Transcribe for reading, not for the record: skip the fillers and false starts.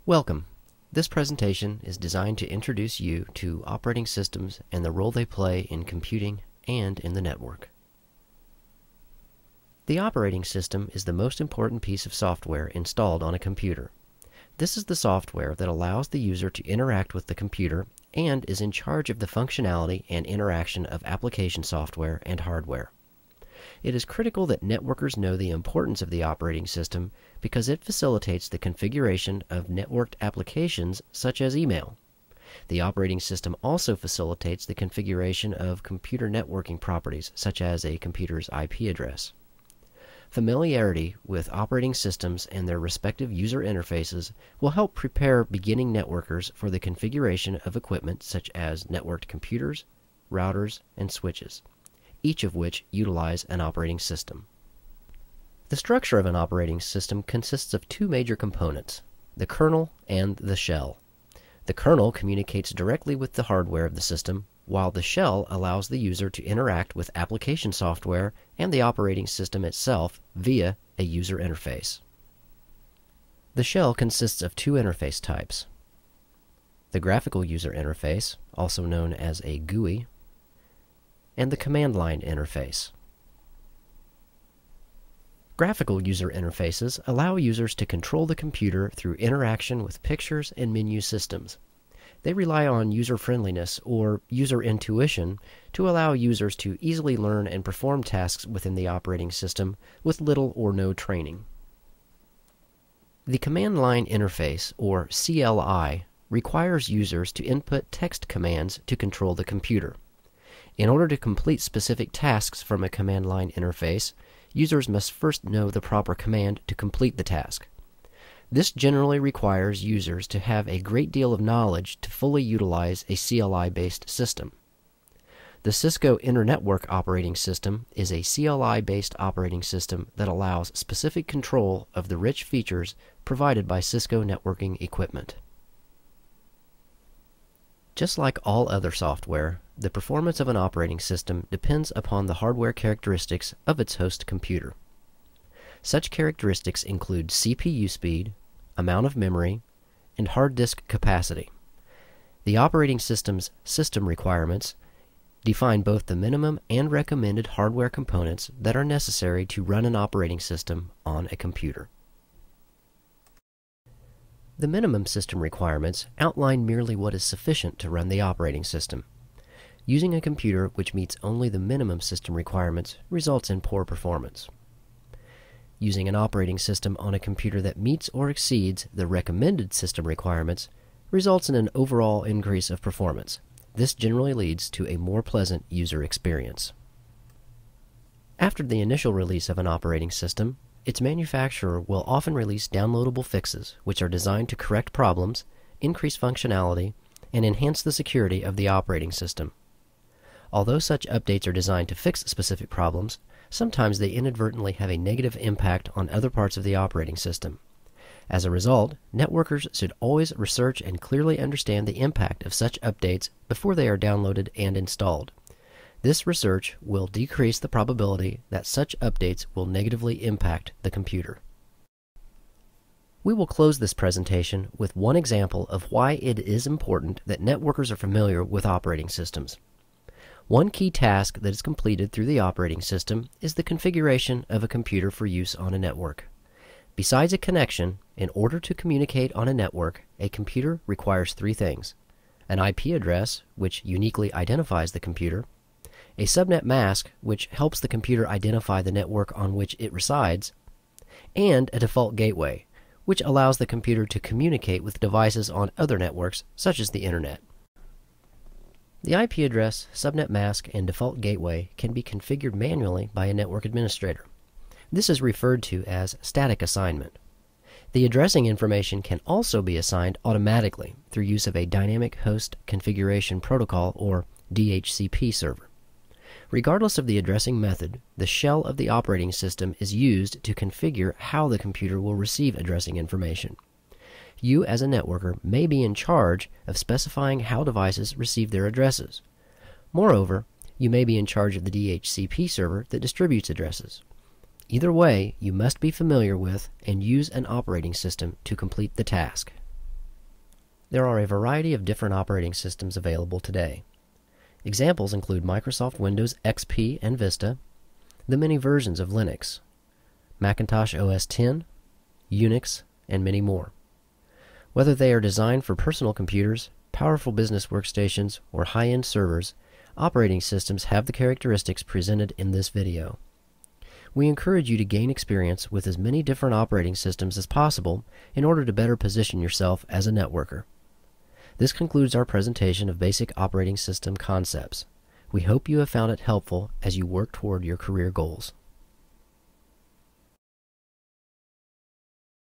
Welcome. This presentation is designed to introduce you to operating systems and the role they play in computing and in the network. The operating system is the most important piece of software installed on a computer. This is the software that allows the user to interact with the computer and is in charge of the functionality and interaction of application software and hardware. It is critical that networkers know the importance of the operating system because it facilitates the configuration of networked applications such as email. The operating system also facilitates the configuration of computer networking properties such as a computer's IP address. Familiarity with operating systems and their respective user interfaces will help prepare beginning networkers for the configuration of equipment such as networked computers, routers, and switches, each of which utilize an operating system. The structure of an operating system consists of two major components, the kernel and the shell. The kernel communicates directly with the hardware of the system, while the shell allows the user to interact with application software and the operating system itself via a user interface. The shell consists of two interface types: the graphical user interface, also known as a GUI, and the command line interface. Graphical user interfaces allow users to control the computer through interaction with pictures and menu systems. They rely on user-friendliness or user intuition to allow users to easily learn and perform tasks within the operating system with little or no training. The command line interface, or CLI, requires users to input text commands to control the computer. In order to complete specific tasks from a command line interface, users must first know the proper command to complete the task. This generally requires users to have a great deal of knowledge to fully utilize a CLI-based system. The Cisco Internetwork operating system is a CLI-based operating system that allows specific control of the rich features provided by Cisco networking equipment. Just like all other software, the performance of an operating system depends upon the hardware characteristics of its host computer. Such characteristics include CPU speed, amount of memory, and hard disk capacity. The operating system's system requirements define both the minimum and recommended hardware components that are necessary to run an operating system on a computer. The minimum system requirements outline merely what is sufficient to run the operating system. Using a computer which meets only the minimum system requirements results in poor performance. Using an operating system on a computer that meets or exceeds the recommended system requirements results in an overall increase of performance. This generally leads to a more pleasant user experience. After the initial release of an operating system, its manufacturer will often release downloadable fixes which are designed to correct problems, increase functionality, and enhance the security of the operating system. Although such updates are designed to fix specific problems, sometimes they inadvertently have a negative impact on other parts of the operating system. As a result, networkers should always research and clearly understand the impact of such updates before they are downloaded and installed. This research will decrease the probability that such updates will negatively impact the computer. We will close this presentation with one example of why it is important that networkers are familiar with operating systems. One key task that is completed through the operating system is the configuration of a computer for use on a network. Besides a connection, in order to communicate on a network, a computer requires three things: an IP address, which uniquely identifies the computer, a subnet mask, which helps the computer identify the network on which it resides, and a default gateway, which allows the computer to communicate with devices on other networks, such as the Internet. The IP address, subnet mask, and default gateway can be configured manually by a network administrator. This is referred to as static assignment. The addressing information can also be assigned automatically through use of a dynamic host configuration protocol, or DHCP server. Regardless of the addressing method, the shell of the operating system is used to configure how the computer will receive addressing information. You, as a networker, may be in charge of specifying how devices receive their addresses. Moreover, you may be in charge of the DHCP server that distributes addresses. Either way, you must be familiar with and use an operating system to complete the task. There are a variety of different operating systems available today. Examples include Microsoft Windows XP and Vista, the many versions of Linux, Macintosh OS X, Unix, and many more. Whether they are designed for personal computers, powerful business workstations, or high-end servers, operating systems have the characteristics presented in this video. We encourage you to gain experience with as many different operating systems as possible in order to better position yourself as a networker. This concludes our presentation of basic operating system concepts. We hope you have found it helpful as you work toward your career goals.